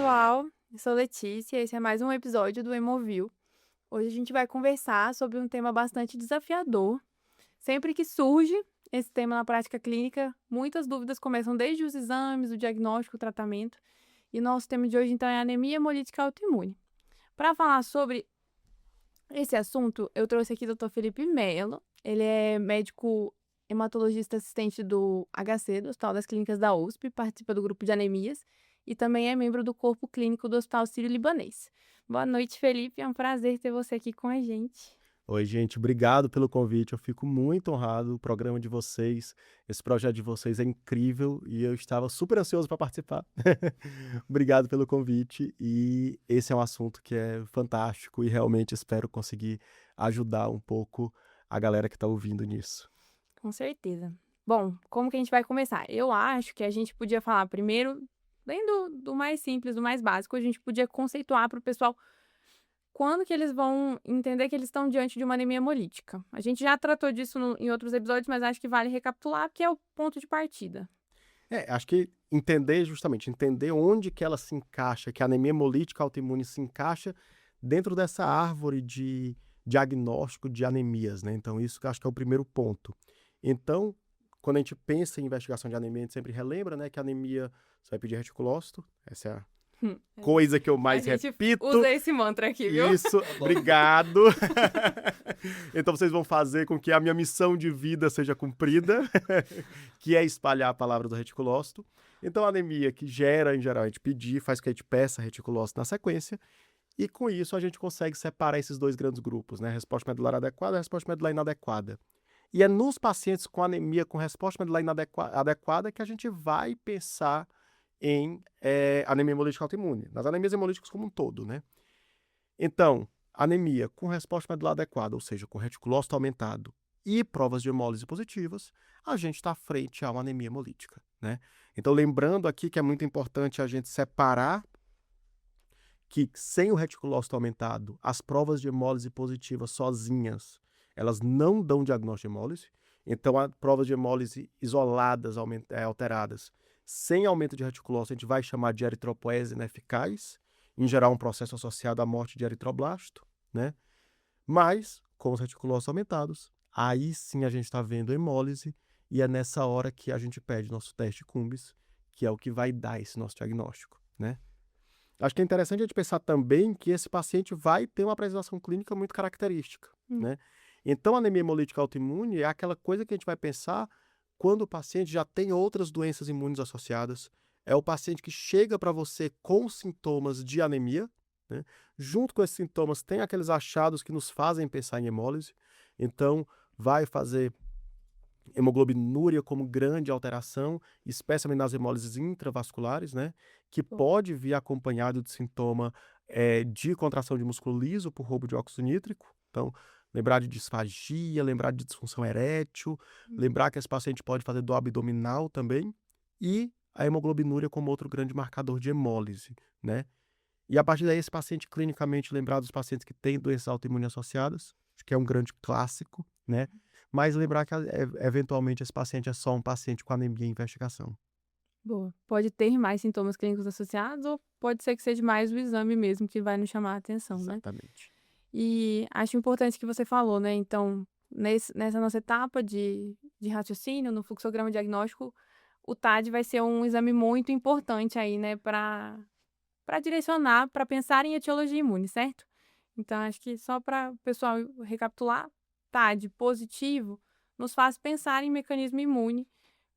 pessoal, eu sou Letícia e esse é mais um episódio do Hemovil. Hoje a gente vai conversar sobre um tema bastante desafiador. Sempre que surge esse tema na prática clínica, muitas dúvidas começam desde os exames, o diagnóstico, o tratamento. E nosso tema de hoje, então, é anemia hemolítica autoimune. Para falar sobre esse assunto, eu trouxe aqui o Dr. Felipe Melo. Ele é médico hematologista assistente do HC, do Hospital das Clínicas da USP, participa do grupo de anemias e também é membro do corpo clínico do Hospital Sírio-Libanês. Boa noite, Felipe. É um prazer ter você aqui com a gente. Oi, gente, obrigado pelo convite. Eu fico muito honrado. O programa de vocês, esse projeto de vocês é incrível e eu estava super ansioso para participar. Obrigado pelo convite. E esse é um assunto que é fantástico e realmente espero conseguir ajudar um pouco a galera que está ouvindo nisso. Com certeza. Bom, como que a gente vai começar? Eu acho que a gente podia falar primeiro, bem do mais simples, do mais básico, a gente podia conceituar para o pessoal quando que eles vão entender que eles estão diante de uma anemia hemolítica. A gente já tratou disso em outros episódios, mas acho que vale recapitular, porque é o ponto de partida. Acho que entender onde que ela se encaixa, que a anemia hemolítica autoimune se encaixa dentro dessa árvore de diagnóstico de anemias, né? Então, isso que eu acho que é o primeiro ponto. Então, quando a gente pensa em investigação de anemia, a gente sempre relembra, né, que a anemia, você vai pedir reticulócito, essa é a coisa que eu A mais gente repito. usa esse mantra aqui, viu? Isso, obrigado. Então vocês vão fazer com que a minha missão de vida seja cumprida, que é espalhar a palavra do reticulócito. Então a anemia que gera, em geral, a gente pedir, faz com que a gente peça reticulócito na sequência, e com isso a gente consegue separar esses dois grandes grupos, né? Resposta medular adequada e resposta medular inadequada. E é nos pacientes com anemia com resposta medular adequada que a gente vai pensar em anemia hemolítica autoimune, nas anemias hemolíticas como um todo, né? Então, anemia com resposta medular adequada, ou seja, com reticulócito aumentado e provas de hemólise positivas, a gente está frente a uma anemia hemolítica, né? Então, lembrando aqui que é muito importante a gente separar que sem o reticulócito aumentado, as provas de hemólise positivas sozinhas, elas não dão diagnóstico de hemólise. Então, as provas de hemólise isoladas, alteradas, sem aumento de reticulócito, a gente vai chamar de eritropoese ineficaz, em geral um processo associado à morte de eritroblasto, né? Mas, com os reticulócitos aumentados, aí sim a gente está vendo hemólise e é nessa hora que a gente pede nosso teste Cumbis, que é o que vai dar esse nosso diagnóstico, né? Acho que é interessante a gente pensar também que esse paciente vai ter uma apresentação clínica muito característica, né? Então, a anemia hemolítica autoimune é aquela coisa que a gente vai pensar quando o paciente já tem outras doenças imunes associadas. É o paciente que chega para você com sintomas de anemia, né? Junto com esses sintomas tem aqueles achados que nos fazem pensar em hemólise. Então, vai fazer hemoglobinúria como grande alteração, especialmente nas hemólises intravasculares, né? Que pode vir acompanhado de sintoma de contração de músculo liso por roubo de óxido nítrico. Então, lembrar de disfagia, lembrar de disfunção erétil, lembrar que esse paciente pode fazer dor abdominal também, e a hemoglobinúria como outro grande marcador de hemólise, né? E a partir daí, esse paciente clinicamente lembrar dos pacientes que têm doenças autoimunes associadas, acho que é um grande clássico, né? Mas lembrar que eventualmente esse paciente é só um paciente com anemia em investigação. Boa. Pode ter mais sintomas clínicos associados ou pode ser que seja mais o exame mesmo que vai nos chamar a atenção, né? Exatamente. E acho importante que você falou, né? Então, nessa nossa etapa de raciocínio, no fluxograma diagnóstico, o TAD vai ser um exame muito importante aí, né? Para direcionar, para pensar em etiologia imune, certo? Então, acho que só para o pessoal recapitular, TAD positivo nos faz pensar em mecanismo imune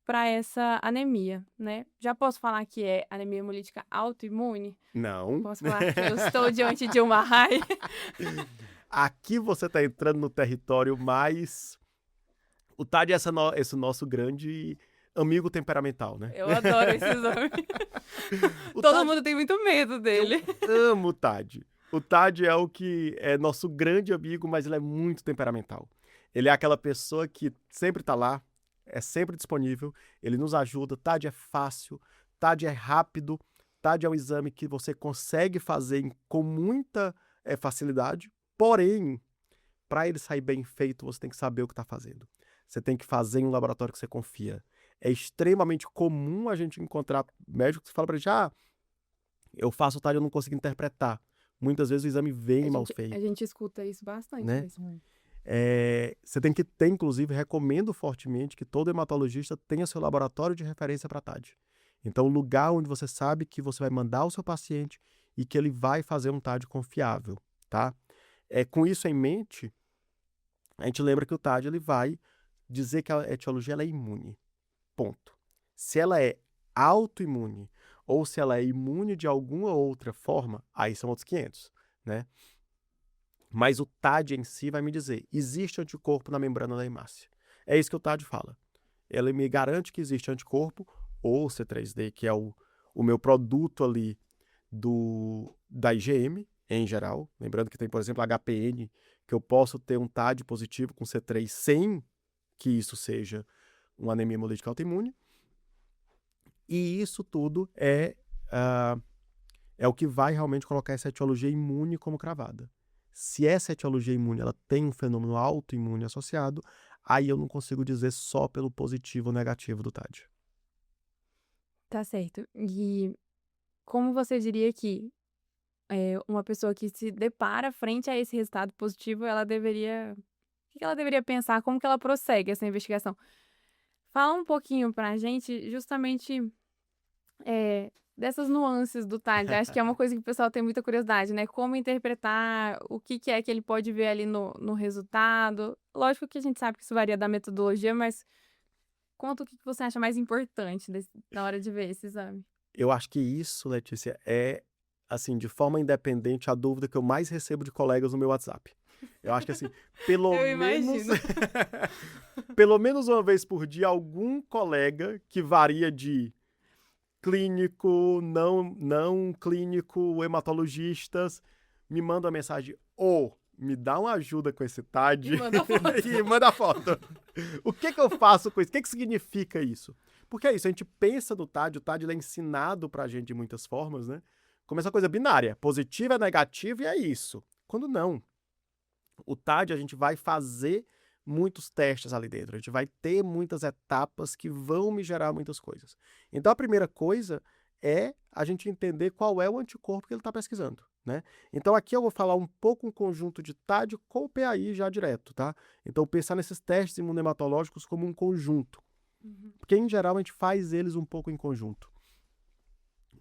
para essa anemia, né? Já posso falar que é anemia hemolítica autoimune? Não. Posso falar que eu estou diante de uma RAI? Aqui você está entrando no território mais... O TAD é esse nosso grande amigo temperamental, né? Eu adoro esse exame. O Todo TAD, mundo tem muito medo dele. eu amo o TAD. O TAD é o que é nosso grande amigo, mas ele é muito temperamental. Ele é aquela pessoa que sempre está lá, é sempre disponível, ele nos ajuda. TAD é fácil, TAD é rápido, TAD é um exame que você consegue fazer com muita facilidade, porém, para ele sair bem feito, você tem que saber o que está fazendo. Você tem que fazer em um laboratório que você confia. É extremamente comum a gente encontrar médicos que falam para a gente, Eu faço o TAD e eu não consigo interpretar. Muitas vezes o exame vem mal feito. A gente escuta isso bastante. Né? Mesmo. Você tem que ter, inclusive, recomendo fortemente que todo hematologista tenha seu laboratório de referência para TAD. Então, o lugar onde você sabe que você vai mandar o seu paciente e que ele vai fazer um TAD confiável, tá? Com isso em mente, a gente lembra que o TAD ele vai dizer que a etiologia ela é imune. Ponto. Se ela é autoimune ou se ela é imune de alguma outra forma, aí são outros 500, né? Mas o TAD em si vai me dizer, existe anticorpo na membrana da hemácia. É isso que o TAD fala. Ele me garante que existe anticorpo, ou C3D, que é o meu produto ali da IgM, em geral. Lembrando que tem, por exemplo, HPN, que eu posso ter um TAD positivo com C3 sem que isso seja uma anemia hemolítica autoimune. E isso tudo é o que vai realmente colocar essa etiologia imune como cravada. Se essa etiologia imune ela tem um fenômeno autoimune associado, aí eu não consigo dizer só pelo positivo ou negativo do TAD. Tá certo. E como você diria que uma pessoa que se depara frente a esse resultado positivo, ela deveria... O que ela deveria pensar? Como que ela prossegue essa investigação? Fala um pouquinho pra gente justamente dessas nuances do TAD. Acho que é uma coisa que o pessoal tem muita curiosidade, né? Como interpretar, o que é que ele pode ver ali no resultado. Lógico que a gente sabe que isso varia da metodologia, mas conta o que você acha mais importante na hora de ver esse exame. Eu acho que isso, Letícia, é, assim, de forma independente, a dúvida que eu mais recebo de colegas no meu WhatsApp. Eu acho que, assim, pelo Eu menos... imagino. pelo menos uma vez por dia, algum colega que varia de clínico, não clínico, hematologistas, me manda uma mensagem, me dá uma ajuda com esse TAD E manda foto. e manda foto. O que eu faço com isso? O que significa isso? Porque é isso, a gente pensa no TAD, o TAD ele é ensinado pra gente de muitas formas, né? Como essa coisa binária, positivo é negativo e é isso. Quando não. O TAD a gente vai fazer muitos testes ali dentro, a gente vai ter muitas etapas que vão me gerar muitas coisas. Então a primeira coisa é a gente entender qual é o anticorpo que ele está pesquisando, né? Então aqui eu vou falar um pouco um conjunto de TAD com o PAI já direto, tá? Então pensar nesses testes imunematológicos como um conjunto, porque em geral a gente faz eles um pouco em conjunto.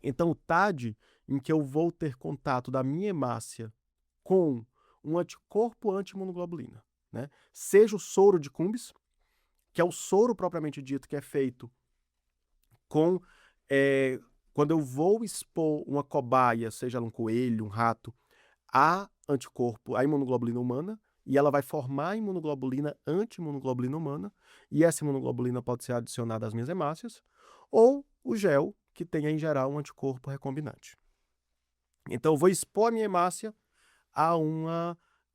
Então o TAD, em que eu vou ter contato da minha hemácia com um anticorpo anti-imunoglobulina, né? Seja o soro de Cumbis, que é o soro propriamente dito que é feito com... quando eu vou expor uma cobaia, seja um coelho, um rato, a anticorpo, a imunoglobulina humana, e ela vai formar a imunoglobulina anti-imunoglobulina humana, e essa imunoglobulina pode ser adicionada às minhas hemácias, ou o gel, que tenha em geral um anticorpo recombinante. Então eu vou expor a minha hemácia a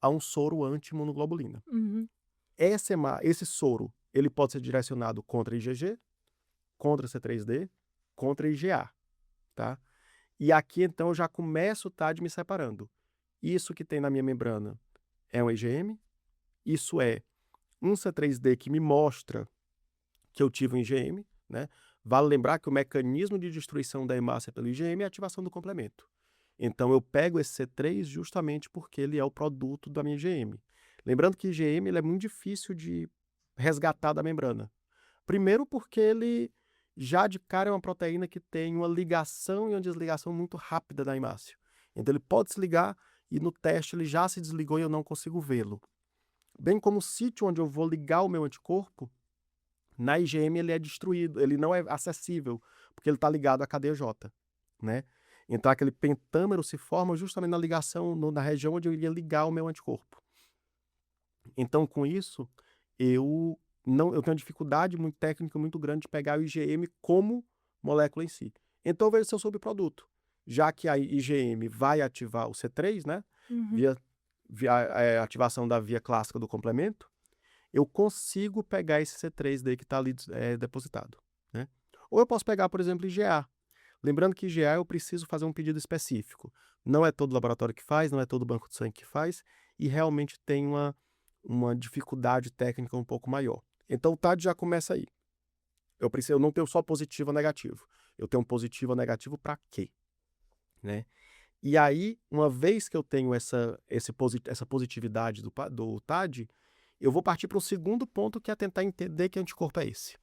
um soro anti-imunoglobulina. Uhum. Esse soro ele pode ser direcionado contra IgG, contra C3D, contra IgA, tá? E aqui então eu já começo o TAD me separando. Isso que tem na minha membrana é um IgM, isso é um C3D que me mostra que eu tive um IgM, né? Vale lembrar que o mecanismo de destruição da hemácia pelo IgM é a ativação do complemento. Então eu pego esse C3 justamente porque ele é o produto da minha IgM. Lembrando que IgM ele é muito difícil de resgatar da membrana. Primeiro porque ele já de cara é uma proteína que tem uma ligação e uma desligação muito rápida da hemácia. Então ele pode se ligar e no teste ele já se desligou e eu não consigo vê-lo. Bem como o sítio onde eu vou ligar o meu anticorpo, na IgM ele é destruído, ele não é acessível, porque ele está ligado à cadeia J, né? Então aquele pentâmero se forma justamente na ligação, na região onde eu iria ligar o meu anticorpo. Então com isso, eu tenho uma dificuldade muito técnica, muito grande de pegar o IgM como molécula em si. Então eu vejo seu subproduto. Já que a IgM vai ativar o C3, né? Uhum. Via ativação da via clássica do complemento, eu consigo pegar esse C3D que está ali depositado, né? Ou eu posso pegar, por exemplo, IgA. Lembrando que IgA eu preciso fazer um pedido específico. Não é todo laboratório que faz, não é todo banco de sangue que faz, e realmente tem uma dificuldade técnica um pouco maior. Então o TAD já começa aí. Eu não tenho só positivo ou negativo. Eu tenho um positivo ou negativo para quê? né? E aí, uma vez que eu tenho essa positividade do TAD, eu vou partir para um segundo ponto, que é tentar entender que anticorpo é esse.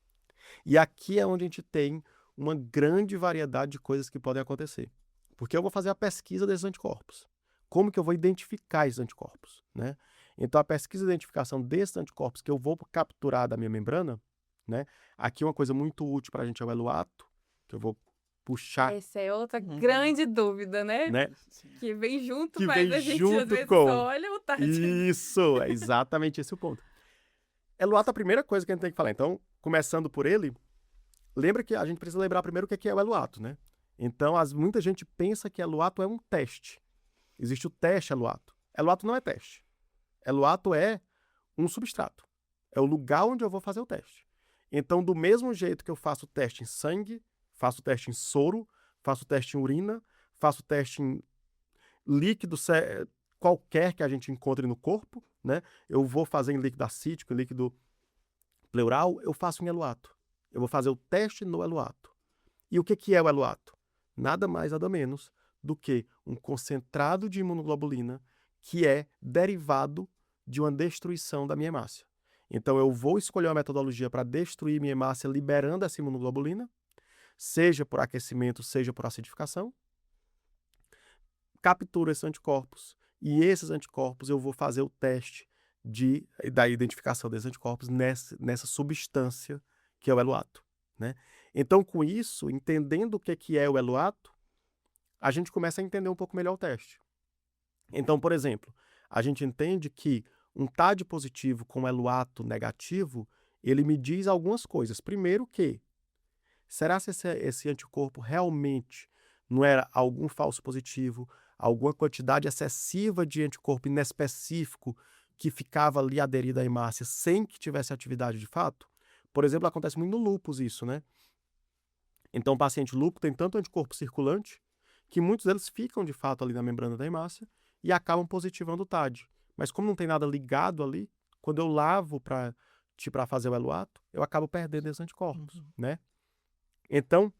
E aqui é onde a gente tem uma grande variedade de coisas que podem acontecer. Porque eu vou fazer a pesquisa desses anticorpos. Como que eu vou identificar esses anticorpos, né? Então, a pesquisa de identificação desses anticorpos que eu vou capturar da minha membrana, né? Aqui uma coisa muito útil para a gente é o eluato, que eu vou puxar, Essa é outra grande dúvida, né? né? Que vem junto, Que mas vem a gente às junto vezes com... só olha o TAD. Isso, é exatamente esse o ponto. Eluato é a primeira coisa que a gente tem que falar. Então, começando por ele, lembra que a gente precisa lembrar primeiro o que é o eluato, né? Então, muita gente pensa que eluato é um teste. Existe o teste eluato. Eluato não é teste. Eluato é um substrato. É o lugar onde eu vou fazer o teste. Então, do mesmo jeito que eu faço o teste em sangue, faço o teste em soro, faço o teste em urina, faço o teste em líquido qualquer que a gente encontre no corpo, né? Eu vou fazer em líquido acítico, em líquido pleural, eu faço em eluato. Eu vou fazer o teste no eluato. E o que é o eluato? Nada mais, nada menos do que um concentrado de imunoglobulina que é derivado de uma destruição da minha hemácia. Então, eu vou escolher uma metodologia para destruir minha hemácia liberando essa imunoglobulina, seja por aquecimento, seja por acidificação. Capturo esses anticorpos. E esses anticorpos eu vou fazer o teste da identificação desses anticorpos nessa substância que é o eluato, né? Então, com isso, entendendo o que é o eluato, a gente começa a entender um pouco melhor o teste. Então, por exemplo, a gente entende que um TAD positivo com eluato negativo, ele me diz algumas coisas. Primeiro que, será que esse anticorpo realmente não era algum falso positivo, alguma quantidade excessiva de anticorpo inespecífico que ficava ali aderido à hemácia sem que tivesse atividade de fato? Por exemplo, acontece muito no lúpus isso, né? Então, o paciente lúpus tem tanto anticorpo circulante que muitos deles ficam de fato ali na membrana da hemácia e acabam positivando o TAD. Mas como não tem nada ligado ali, quando eu lavo para fazer o eluato, eu acabo perdendo esses anticorpos, né? Então,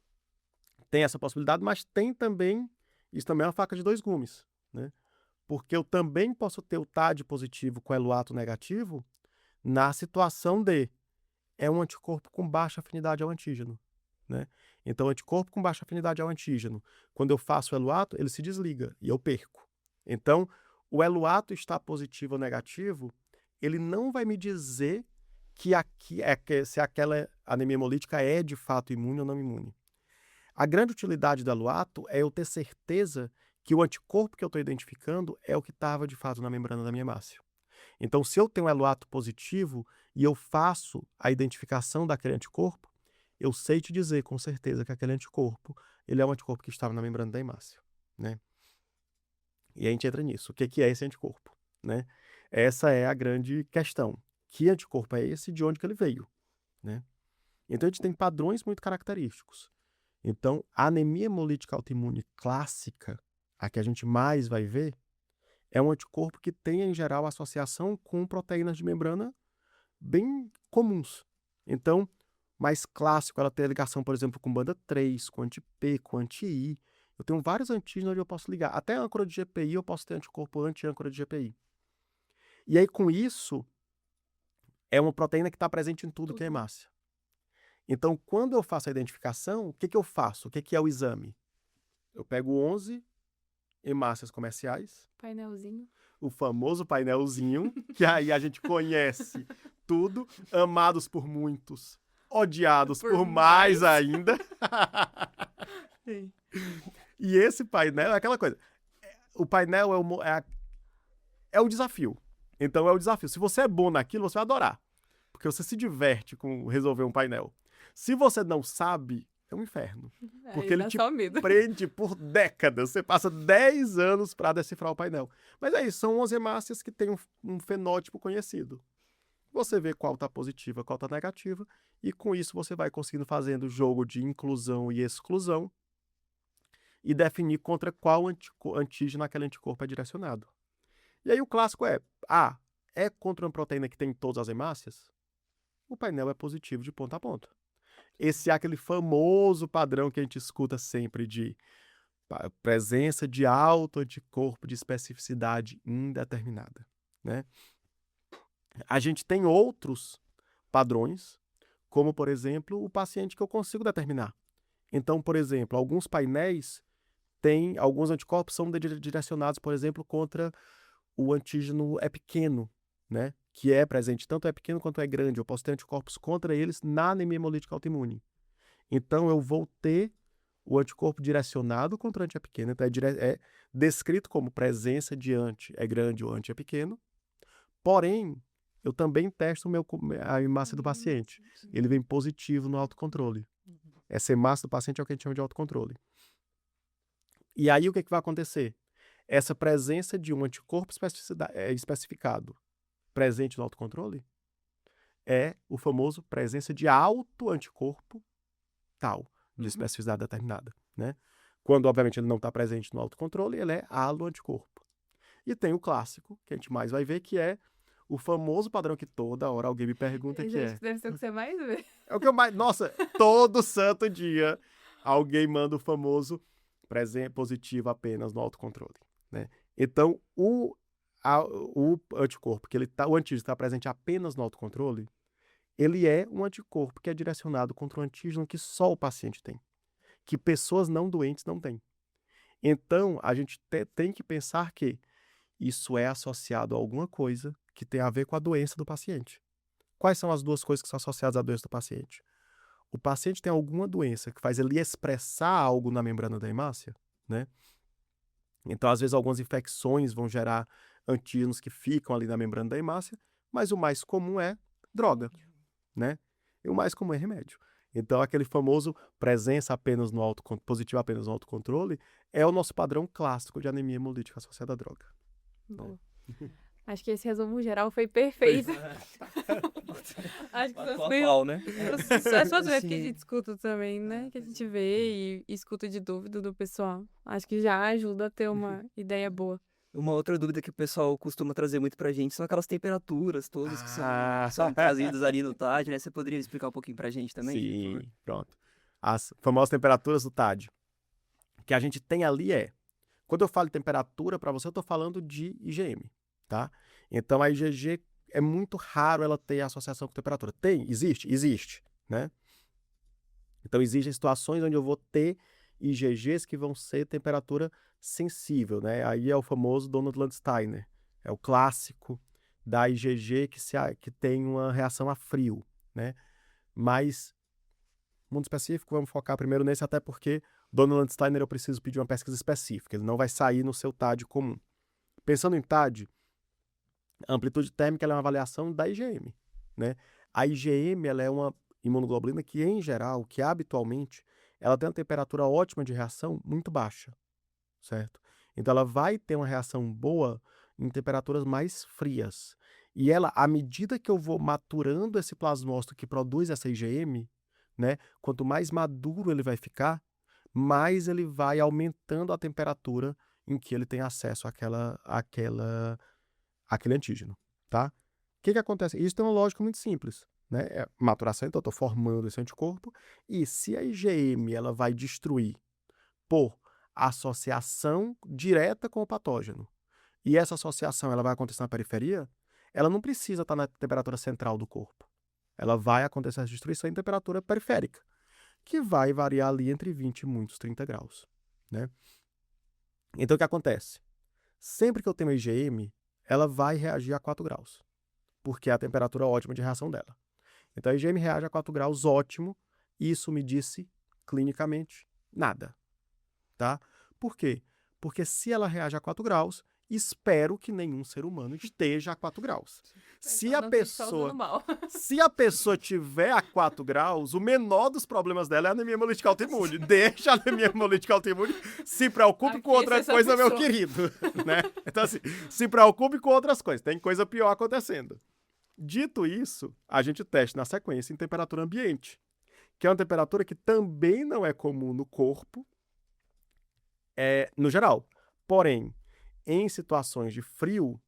tem essa possibilidade, mas tem também, isso também é uma faca de dois gumes, né? Porque eu também posso ter o TAD positivo com eluato negativo na situação de é um anticorpo com baixa afinidade ao antígeno, né? Então, o anticorpo com baixa afinidade ao antígeno, quando eu faço o eluato, ele se desliga e eu perco. Então, o eluato está positivo ou negativo, ele não vai me dizer se aquela anemia hemolítica é de fato imune ou não imune. A grande utilidade do eluato é eu ter certeza que o anticorpo que eu estou identificando é o que estava de fato na membrana da minha hemácia. Então, se eu tenho um eluato positivo e eu faço a identificação daquele anticorpo, eu sei te dizer com certeza que aquele anticorpo, ele é um anticorpo que estava na membrana da hemácia, né? E a gente entra nisso. O que é esse anticorpo, né? Essa é a grande questão. Que anticorpo é esse e de onde que ele veio, né? Então, a gente tem padrões muito característicos. Então, a anemia hemolítica autoimune clássica, a que a gente mais vai ver, é um anticorpo que tem, em geral, associação com proteínas de membrana bem comuns. Então, mais clássico, ela tem ligação, por exemplo, com banda 3, com anti-P, com anti-I. Eu tenho vários antígenos onde eu posso ligar. Até a âncora de GPI eu posso ter anticorpo anti-âncora de GPI. E aí, com isso, é uma proteína que está presente em tudo que é hemácia. Então, quando eu faço a identificação, o que eu faço? O que é o exame? Eu pego 11 hemácias comerciais. Painelzinho. O famoso painelzinho, que aí a gente conhece tudo, amados por muitos, odiados por mais ainda. E esse painel é aquela coisa. O painel é o desafio. Então é o desafio. Se você é bom naquilo, você vai adorar. Porque você se diverte com resolver um painel. Se você não sabe, é um inferno. Porque ele te prende por décadas. Você passa 10 anos para decifrar o painel. Mas é isso, são 11 hemácias que têm um fenótipo conhecido. Você vê qual está positiva, qual está negativa, e com isso você vai conseguindo fazendo o jogo de inclusão e exclusão e definir contra qual antígeno aquele anticorpo é direcionado. E aí o clássico é contra uma proteína que tem todas as hemácias? O painel é positivo de ponta a ponta. Esse é aquele famoso padrão que a gente escuta sempre de Presença de alto anticorpo de especificidade indeterminada, né? A gente tem outros padrões, como, por exemplo, o paciente que eu consigo determinar. Então, por exemplo, alguns painéis têm, alguns anticorpos são direcionados, por exemplo, contra o antígeno é pequeno, né? Que é presente, tanto é pequeno quanto é grande. Eu posso ter anticorpos contra eles na anemia hemolítica autoimune. Então, eu vou ter o anticorpo direcionado contra o anti é pequeno. Então, é descrito como presença de anti é grande ou anti é pequeno. Porém, eu também testo a hemácia do paciente. Ele vem positivo no autocontrole. Essa hemácia do paciente é o que a gente chama de autocontrole. E aí, o que vai acontecer? Essa presença de um anticorpo especificado presente no autocontrole é o famoso presença de autoanticorpo tal, de especificidade determinada, né? Quando, obviamente, ele não está presente no autocontrole, ele é aloanticorpo. E tem o clássico, que a gente mais vai ver, que é o famoso padrão que toda hora alguém me pergunta que é. Deve ser o que você mais vê. É o que eu mais... Nossa, todo santo dia alguém manda o famoso positivo apenas no autocontrole, né? Então, o anticorpo, o antígeno está presente apenas no autocontrole, ele é um anticorpo que é direcionado contra o antígeno que só o paciente tem, que pessoas não doentes não têm. Então, a gente tem que pensar que isso é associado a alguma coisa que tem a ver com a doença do paciente. Quais são as duas coisas que são associadas à doença do paciente? O paciente tem alguma doença que faz ele expressar algo na membrana da hemácia, né? Então, às vezes, algumas infecções vão gerar antígenos que ficam ali na membrana da hemácia, mas o mais comum é droga, né? E o mais comum é remédio. Então, aquele famoso presença apenas no positivo apenas no autocontrole é o nosso padrão clássico de anemia hemolítica associada à droga. Boa. Acho que esse resumo geral foi perfeito. Acho que atual, né? As suas vezes que a gente escuta também, né? Que a gente vê e escuta de dúvida do pessoal. Acho que já ajuda a ter uma ideia boa. Uma outra dúvida que o pessoal costuma trazer muito pra gente são aquelas temperaturas todas que são trazidas ali no TAD, né? Você poderia explicar um pouquinho pra gente também? Sim, pronto. As famosas temperaturas do TAD. O que a gente tem ali quando eu falo de temperatura, para você, eu estou falando de IgM, tá? Então, a IgG é muito raro ela ter associação com temperatura. Tem? Existe, né? Então, existem situações onde eu vou ter IgGs que vão ser temperatura sensível, né? Aí é o famoso Donald Landsteiner. É o clássico da IgG que tem uma reação a frio, né? Mas, muito específico, vamos focar primeiro nesse, até porque Donald Landsteiner eu preciso pedir uma pesquisa específica. Ele não vai sair no seu TAD comum. Pensando em TAD, a amplitude térmica é uma avaliação da IgM, né? A IgM ela é uma imunoglobulina que, em geral, que habitualmente, ela tem uma temperatura ótima de reação muito baixa, certo? Então, ela vai ter uma reação boa em temperaturas mais frias. E ela, à medida que eu vou maturando esse plasmócito que produz essa IgM, né? Quanto mais maduro ele vai ficar, mais ele vai aumentando a temperatura em que ele tem acesso àquele antígeno, tá? O que acontece? Isso tem uma lógica muito simples, né? É maturação, então eu estou formando esse anticorpo, e se a IgM ela vai destruir por associação direta com o patógeno, e essa associação ela vai acontecer na periferia, ela não precisa estar na temperatura central do corpo. Ela vai acontecer essa destruição em temperatura periférica, que vai variar ali entre 20 e muitos 30 graus, né? Então, o que acontece? Sempre que eu tenho a IgM, ela vai reagir a 4 graus, porque é a temperatura ótima de reação dela. Então, a IgM reage a 4 graus, ótimo, isso me disse, clinicamente, nada, tá? Por quê? Porque se ela reage a 4 graus, espero que nenhum ser humano esteja a 4 graus. Se a pessoa tiver a 4 graus, o menor dos problemas dela é a anemia hemolítica autoimune. Deixa a anemia hemolítica autoimune, se preocupe com outra coisa, meu querido, né? Então, assim, se preocupe com outras coisas, tem coisa pior acontecendo. Dito isso, a gente testa na sequência em temperatura ambiente, que é uma temperatura que também não é comum no corpo, no geral. Porém, em situações de frio,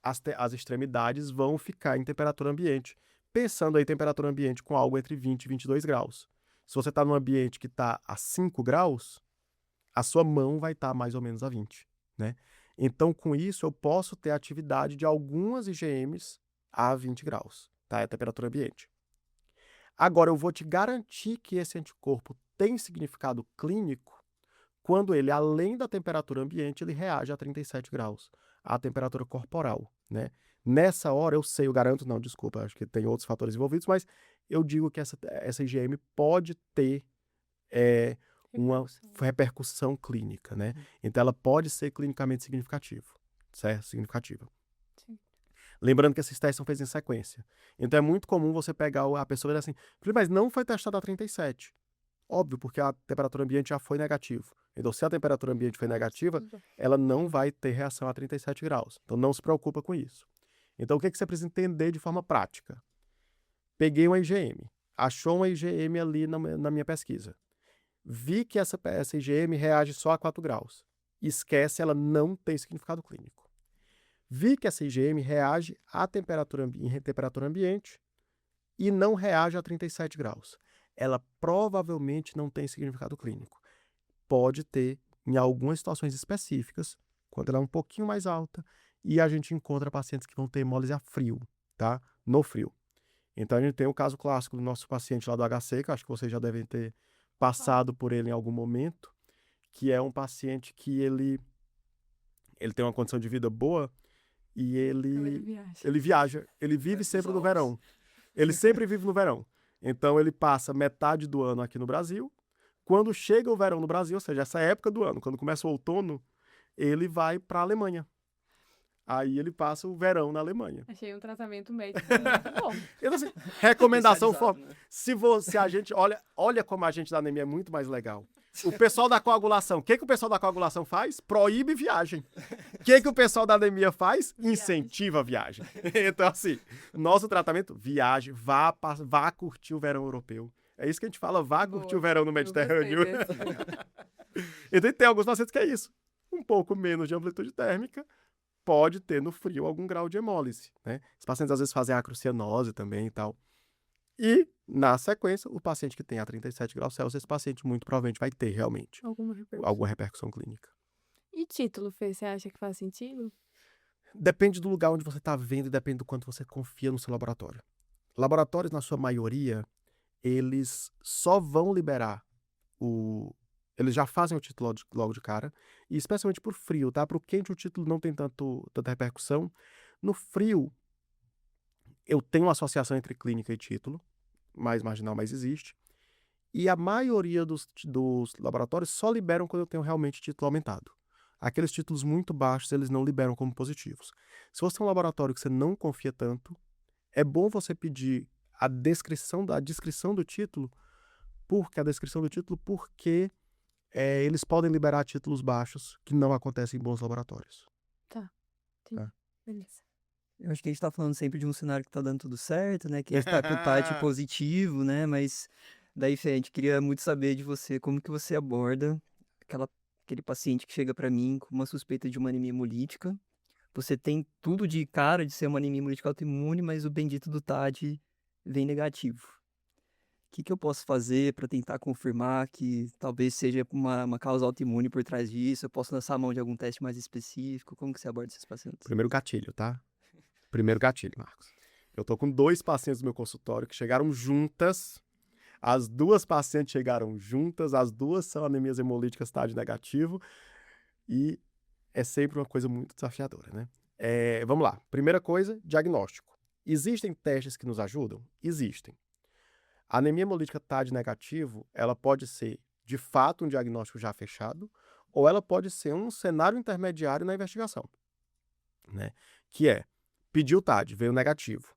as extremidades vão ficar em temperatura ambiente. Pensando aí em temperatura ambiente com algo entre 20 e 22 graus. Se você está num ambiente que está a 5 graus, a sua mão vai estar mais ou menos a 20, né? Então, com isso, eu posso ter atividade de algumas IgMs a 20 graus, tá? É a temperatura ambiente. Agora, eu vou te garantir que esse anticorpo tem significado clínico quando ele, além da temperatura ambiente, ele reage a 37 graus, a temperatura corporal, né? Nessa hora, eu sei, eu garanto, não, desculpa, acho que tem outros fatores envolvidos, mas eu digo que essa IgM pode ter uma repercussão clínica, né? Então, ela pode ser clinicamente significativa, certo? Significativa. Sim. Lembrando que esses testes são feitos em sequência. Então, é muito comum você pegar a pessoa e dizer assim, mas não foi testado a 37. Óbvio, porque a temperatura ambiente já foi negativa. Então, se a temperatura ambiente foi negativa, ela não vai ter reação a 37 graus. Então, não se preocupa com isso. Então, o que você precisa entender de forma prática? Peguei uma IgM, achou uma IgM ali na minha pesquisa. Vi que essa IgM reage só a 4 graus. Esquece, ela não tem significado clínico. Vi que essa IgM reage em temperatura ambiente e não reage a 37 graus. Ela provavelmente não tem significado clínico. Pode ter em algumas situações específicas, quando ela é um pouquinho mais alta, e a gente encontra pacientes que vão ter hemólise a frio, tá? No frio. Então, a gente tem o caso clássico do nosso paciente lá do HC, que eu acho que vocês já devem ter passado por ele em algum momento, que é um paciente que ele tem uma condição de vida boa e ele viaja. Ele vive sempre no verão. Ele sempre vive no verão. Então, ele passa metade do ano aqui no Brasil. Quando chega o verão no Brasil, ou seja, essa época do ano, quando começa o outono, ele vai para a Alemanha. Aí ele passa o verão na Alemanha. Achei um tratamento médico muito bom. Então, assim, recomendação forte. Né? Se a gente... Olha como a gente da anemia é muito mais legal. O pessoal da coagulação, o que o pessoal da coagulação faz? Proíbe viagem. O que o pessoal da anemia faz? Incentiva a viagem. Então, assim, nosso tratamento, viagem, vá curtir o verão europeu. É isso que a gente fala, vá curtir o verão no Mediterrâneo. Então, tem alguns pacientes que é isso. Um pouco menos de amplitude térmica, pode ter no frio algum grau de hemólise, né? Os pacientes às vezes fazem acrocianose também e tal. E, na sequência, o paciente que tem a 37 graus Celsius, esse paciente muito provavelmente vai ter realmente alguma repercussão clínica. E título, Fê, você acha que faz sentido? Depende do lugar onde você está vendo e depende do quanto você confia no seu laboratório. Laboratórios, na sua maioria, eles só vão liberar Eles já fazem o título logo de cara, e especialmente por frio, tá? Para o quente o título não tem tanta repercussão. No frio, eu tenho uma associação entre clínica e título, mais marginal, mas existe. E a maioria dos laboratórios só liberam quando eu tenho realmente título aumentado. Aqueles títulos muito baixos, eles não liberam como positivos. Se você tem um laboratório que você não confia tanto, é bom você pedir a descrição do título, porque eles podem liberar títulos baixos que não acontecem em bons laboratórios. Tá. Entendi. Beleza. Eu acho que a gente tá falando sempre de um cenário que tá dando tudo certo, né? Que está com o TAT positivo, né? Mas daí, Fê, a gente queria muito saber de você, como que você aborda aquele paciente que chega para mim com uma suspeita de uma anemia hemolítica. Você tem tudo de cara de ser uma anemia hemolítica autoimune, mas o bendito do TAD vem negativo. O que eu posso fazer para tentar confirmar que talvez seja uma causa autoimune por trás disso? Eu posso lançar a mão de algum teste mais específico? Como que você aborda esses pacientes? Primeiro gatilho, tá? Primeiro gatilho, Marcos. Eu tô com 2 pacientes no meu consultório que chegaram juntas. As 2 pacientes chegaram juntas, as 2 são anemias hemolíticas TAD negativo. E é sempre uma coisa muito desafiadora, né? Vamos lá. Primeira coisa, diagnóstico. Existem testes que nos ajudam? Existem. A anemia hemolítica TAD negativo, ela pode ser, de fato, um diagnóstico já fechado, ou ela pode ser um cenário intermediário na investigação, né? Que é, pedir o TAD, veio negativo.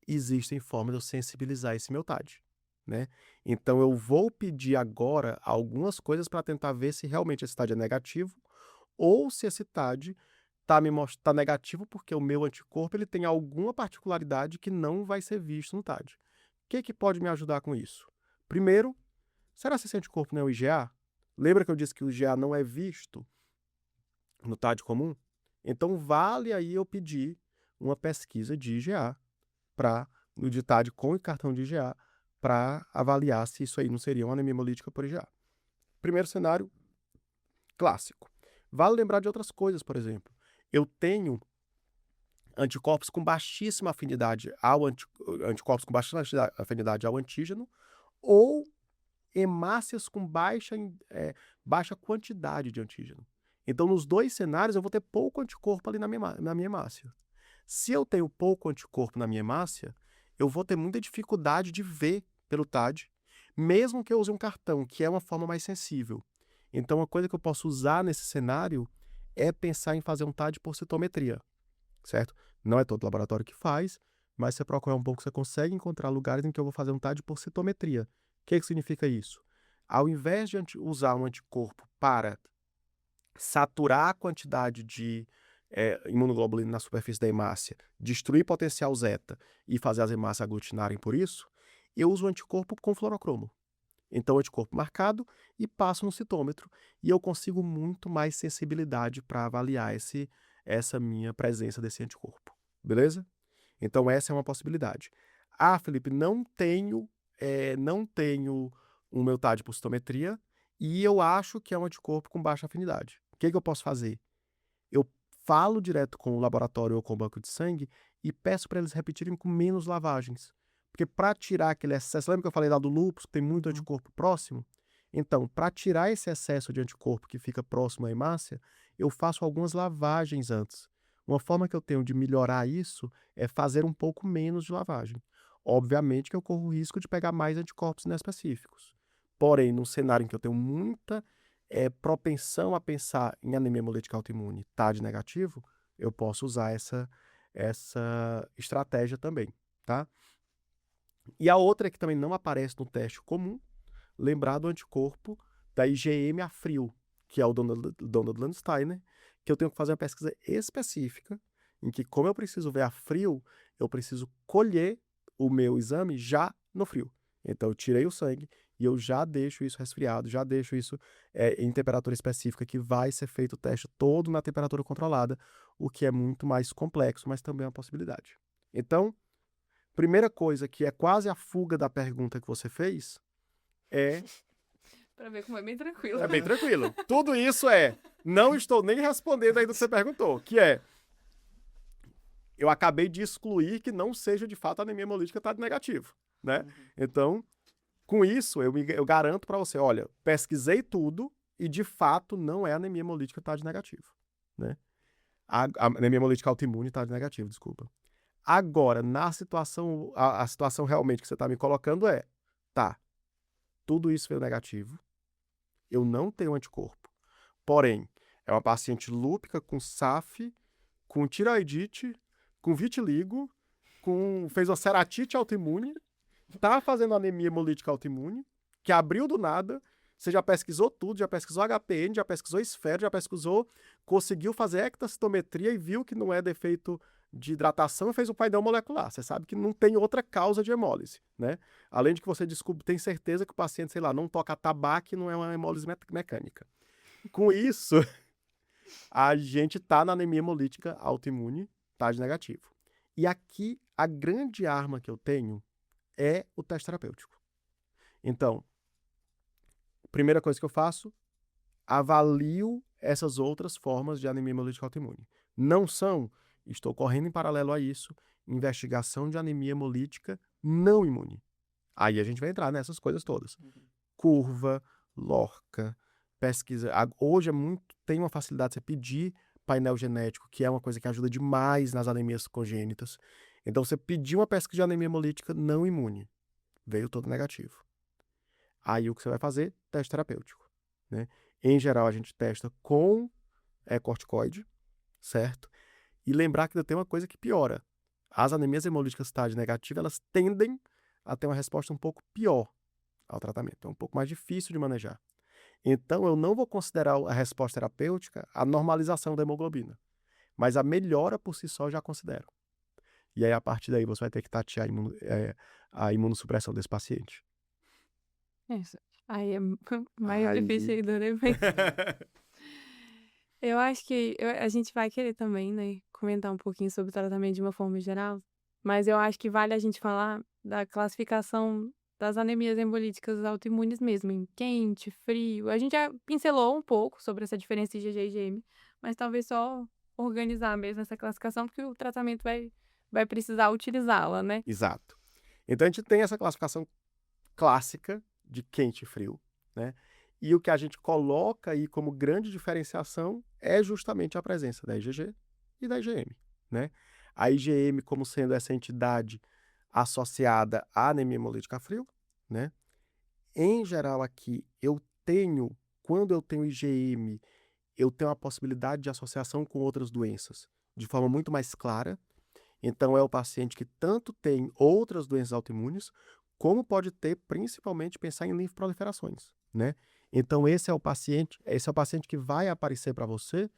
Existem formas de eu sensibilizar esse meu TAD, né? Então, eu vou pedir agora algumas coisas para tentar ver se realmente esse TAD é negativo, ou se esse TAD está negativo porque o meu anticorpo ele tem alguma particularidade que não vai ser visto no TAD. O que pode me ajudar com isso? Primeiro, será que esse anticorpo não é o IgA? Lembra que eu disse que o IgA não é visto no TAD comum? Então, vale aí eu pedir uma pesquisa de IgA de TAD com cartão de IgA para avaliar se isso aí não seria uma anemia hemolítica por IgA. Primeiro cenário, clássico. Vale lembrar de outras coisas, por exemplo. Eu tenho anticorpos com baixíssima afinidade anticorpos com baixíssima afinidade ao antígeno ou hemácias com baixa quantidade de antígeno. Então, nos dois cenários, eu vou ter pouco anticorpo ali na minha hemácia. Se eu tenho pouco anticorpo na minha hemácia, eu vou ter muita dificuldade de ver pelo TAD, mesmo que eu use um cartão, que é uma forma mais sensível. Então, uma coisa que eu posso usar nesse cenário é pensar em fazer um TAD por citometria, certo? Não é todo laboratório que faz, mas se você procurar um pouco, você consegue encontrar lugares em que eu vou fazer um TAD por citometria. O que significa isso? Ao invés de usar um anticorpo para saturar a quantidade de imunoglobulina na superfície da hemácia, destruir potencial zeta e fazer as hemácias aglutinarem por isso, eu uso o anticorpo com fluorocromo. Então, o anticorpo marcado e passo no citômetro e eu consigo muito mais sensibilidade para avaliar essa minha presença desse anticorpo. Beleza? Então, essa é uma possibilidade. Ah, Felipe, não tenho o meu TAD por citometria e eu acho que é um anticorpo com baixa afinidade. O que eu posso fazer? Eu falo direto com o laboratório ou com o banco de sangue e peço para eles repetirem com menos lavagens. Porque para tirar aquele excesso, lembra que eu falei lá do lúpus, que tem muito anticorpo próximo? Então, para tirar esse excesso de anticorpo que fica próximo à hemácia, eu faço algumas lavagens antes. Uma forma que eu tenho de melhorar isso é fazer um pouco menos de lavagem. Obviamente que eu corro o risco de pegar mais anticorpos inespecíficos. Porém, num cenário em que eu tenho muita propensão a pensar em anemia hemolítica autoimune, TAD negativo, eu posso usar essa estratégia também, tá? E a outra que também não aparece no teste comum, lembrar do anticorpo da IgM a frio, que é o Donald Landsteiner, que eu tenho que fazer uma pesquisa específica, em que, como eu preciso ver a frio, eu preciso colher o meu exame já no frio. Então, eu tirei o sangue e eu já deixo isso resfriado, já deixo isso em temperatura específica, que vai ser feito o teste todo na temperatura controlada, o que é muito mais complexo, mas também é uma possibilidade. Então, primeira coisa que é quase a fuga da pergunta que você fez é... Pra ver como é bem tranquilo. É bem tranquilo. Tudo isso não estou nem respondendo ainda o que você perguntou, que eu acabei de excluir que não seja de fato anemia hemolítica TAD negativo, né? Então, com isso, eu garanto para você, olha, pesquisei tudo e de fato não é anemia hemolítica TAD negativo, né? A anemia hemolítica autoimune TAD negativo, desculpa. Agora, na situação, a situação realmente que você está me colocando tá, tudo isso veio negativo, eu não tenho anticorpo, porém, é uma paciente lúpica com SAF, com tireoidite, com vitiligo, fez uma ceratite autoimune, tá fazendo anemia hemolítica autoimune, que abriu do nada, você já pesquisou tudo, já pesquisou HPN, já pesquisou esfera, já pesquisou, conseguiu fazer ectacitometria e viu que não é defeito de hidratação e fez o painel molecular. Você sabe que não tem outra causa de hemólise, né? Além de que você tem certeza que o paciente, sei lá, não toca tabaco e não é uma hemólise mecânica. Com isso, a gente tá na anemia hemolítica autoimune, TAD negativo. E aqui, a grande arma que eu tenho é o teste terapêutico. Então, primeira coisa que eu faço, avalio essas outras formas de anemia hemolítica autoimune. Estou correndo em paralelo a isso, investigação de anemia hemolítica não imune. Aí a gente vai entrar nessas coisas todas. Curva, LORCA, pesquisa. Hoje tem uma facilidade de você pedir painel genético, que é uma coisa que ajuda demais nas anemias congênitas. Então, você pediu uma pesquisa de anemia hemolítica não imune. Veio todo negativo. Aí, o que você vai fazer? Teste terapêutico, né? Em geral, a gente testa com corticoide, certo? E lembrar que tem uma coisa que piora. As anemias hemolíticas TAD negativas, elas tendem a ter uma resposta um pouco pior ao tratamento. É um pouco mais difícil de manejar. Então, eu não vou considerar a resposta terapêutica a normalização da hemoglobina. Mas a melhora por si só eu já considero. E aí, a partir daí, você vai ter que tatear a imunossupressão desse paciente. Isso. Aí é mais difícil ainda, né? Eu acho que a gente vai querer também, né, comentar um pouquinho sobre o tratamento de uma forma geral, mas eu acho que vale a gente falar da classificação das anemias hemolíticas autoimunes mesmo, em quente, frio. A gente já pincelou um pouco sobre essa diferença IgG e IgM, mas talvez só organizar mesmo essa classificação, porque o tratamento vai precisar utilizá-la, né? Exato. Então a gente tem essa classificação clássica de quente e frio, né? E o que a gente coloca aí como grande diferenciação é justamente a presença da IgG e da IgM, né? A IgM como sendo essa entidade associada à anemia hemolítica frio, né? Em geral aqui, quando eu tenho IgM, eu tenho a possibilidade de associação com outras doenças de forma muito mais clara. Então, é o paciente que tanto tem outras doenças autoimunes, como pode ter, principalmente, pensar em linfoproliferações, né? Então, esse é o paciente que vai aparecer para você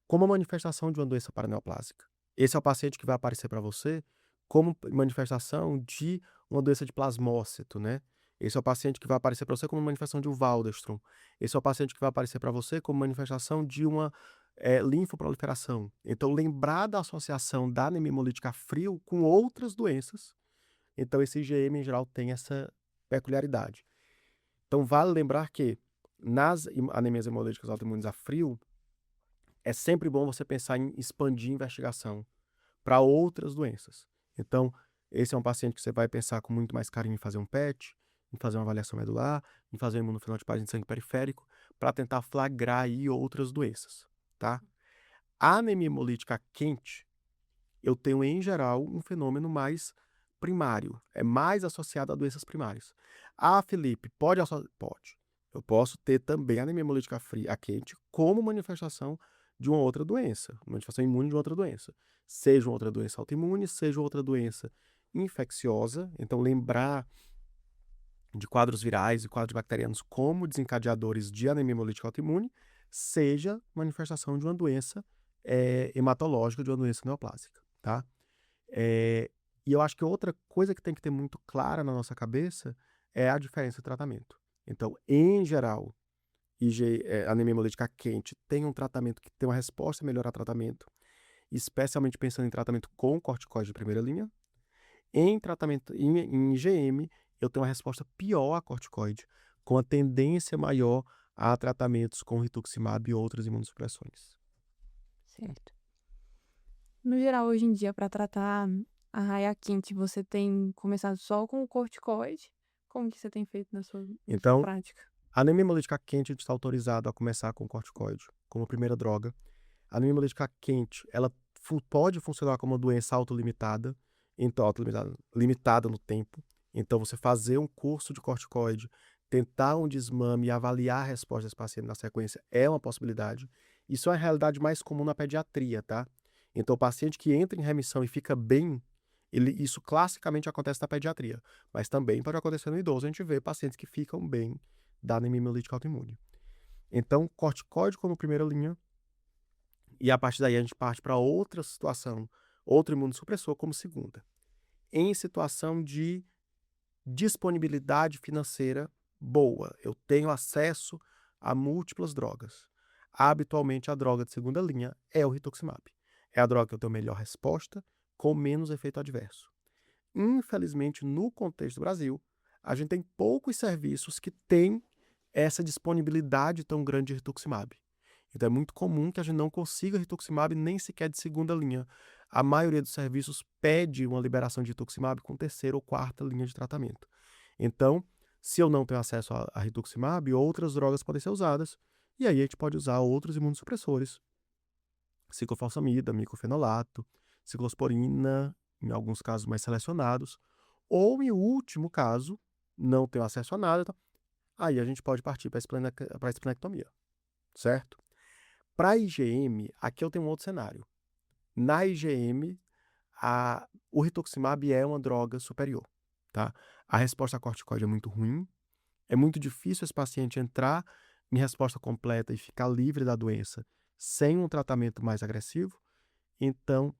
como manifestação de uma doença paraneoplásica. Esse é o paciente que vai aparecer para você como manifestação de uma doença de plasmócito, né? Esse é o paciente que vai aparecer para você como manifestação de um Waldenstrom. Esse é o paciente que vai aparecer para você como manifestação de uma linfoproliferação. Então, lembrar da associação da anemia hemolítica frio com outras doenças. Então, esse IgM, em geral, tem essa peculiaridade. Então, vale lembrar que nas anemias hemolíticas autoimunes a frio, é sempre bom você pensar em expandir a investigação para outras doenças. Então, esse é um paciente que você vai pensar com muito mais carinho em fazer um PET, em fazer uma avaliação medular, em fazer um imunofenotipagem de sangue periférico, para tentar flagrar aí outras doenças, tá? A anemia hemolítica quente, eu tenho, em geral, um fenômeno mais primário, é mais associado a doenças primárias. Ah, Felipe, pode? Pode. Eu posso ter também anemia hemolítica fria, a quente, como manifestação de uma outra doença, manifestação imune de outra doença. Seja uma outra doença autoimune, seja outra doença infecciosa. Então, lembrar de quadros virais e quadros bacterianos como desencadeadores de anemia hemolítica autoimune, seja manifestação de uma doença hematológica, de uma doença neoplásica, tá? E eu acho que outra coisa que tem que ter muito clara na nossa cabeça é a diferença de tratamento. Então, em geral, anemia hemolítica quente tem um tratamento que tem uma resposta melhor a tratamento, especialmente pensando em tratamento com corticoide de primeira linha. Em tratamento em IgM, eu tenho uma resposta pior a corticoide, com a tendência maior a tratamentos com rituximab e outras imunossupressões. Certo. No geral, hoje em dia, para tratar a raia quente, você tem começado só com o corticoide? Como que você tem feito na sua Então, prática? a anemia hemolítica quente, a gente está autorizado a começar com corticoide como primeira droga. A anemia hemolítica quente, ela pode funcionar como uma doença autolimitada, então limitada no tempo. Então, você fazer um curso de corticoide, tentar um desmame e avaliar a resposta desse paciente na sequência é uma possibilidade. Isso é uma realidade mais comum na pediatria, tá? Então, o paciente que entra em remissão e fica bem, isso classicamente acontece na pediatria, mas também pode acontecer no idoso. A gente vê pacientes que ficam bem da anemia hemolítica autoimune. Então, corticoide como primeira linha, e a partir daí a gente parte para outra situação, outro imunossupressor como segunda. Em situação de disponibilidade financeira boa, eu tenho acesso a múltiplas drogas. Habitualmente a droga de segunda linha é o rituximab. É a droga que eu tenho melhor resposta, com menos efeito adverso. Infelizmente, no contexto do Brasil, a gente tem poucos serviços que têm essa disponibilidade tão grande de rituximab. Então é muito comum que a gente não consiga rituximab nem sequer de segunda linha. A maioria dos serviços pede uma liberação de rituximab com terceira ou quarta linha de tratamento. Então, se eu não tenho acesso a rituximab, outras drogas podem ser usadas, e aí a gente pode usar outros imunossupressores, ciclofosfamida, micofenolato, ciclosporina, em alguns casos mais selecionados, ou em último caso, não tenho acesso a nada, então, aí a gente pode partir para a esplenectomia, certo? Para a IgM, aqui eu tenho um outro cenário. Na IgM, o rituximab é uma droga superior, tá? A resposta a corticoide é muito ruim, é muito difícil esse paciente entrar em resposta completa e ficar livre da doença sem um tratamento mais agressivo. Então,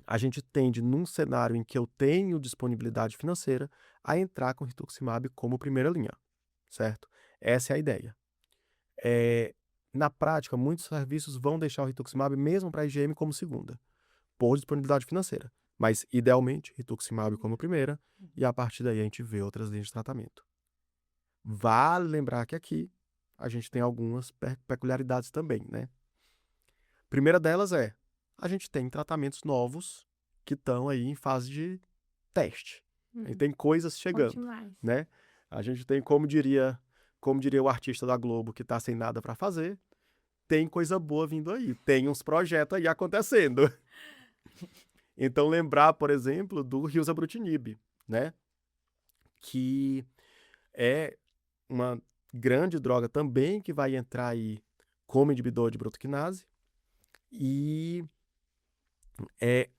a gente tende, num cenário em que eu tenho disponibilidade financeira, a entrar com rituximab como primeira linha, certo? Essa é a ideia. Na prática, muitos serviços vão deixar o rituximab mesmo para a IgM como segunda, por disponibilidade financeira. Mas, idealmente, rituximab como primeira, e a partir daí a gente vê outras linhas de tratamento. Vale lembrar que aqui a gente tem algumas peculiaridades também, né? Primeira delas é, a gente tem tratamentos novos que estão aí em fase de teste. A gente tem coisas chegando, Optimais. né? A gente tem, como diria o artista da Globo que tá sem nada para fazer, tem coisa boa vindo aí, tem uns projetos aí acontecendo. Então, lembrar, por exemplo, do rilzabrutinib, né? Que é uma grande droga também que vai entrar aí como inibidor de brotoquinase. E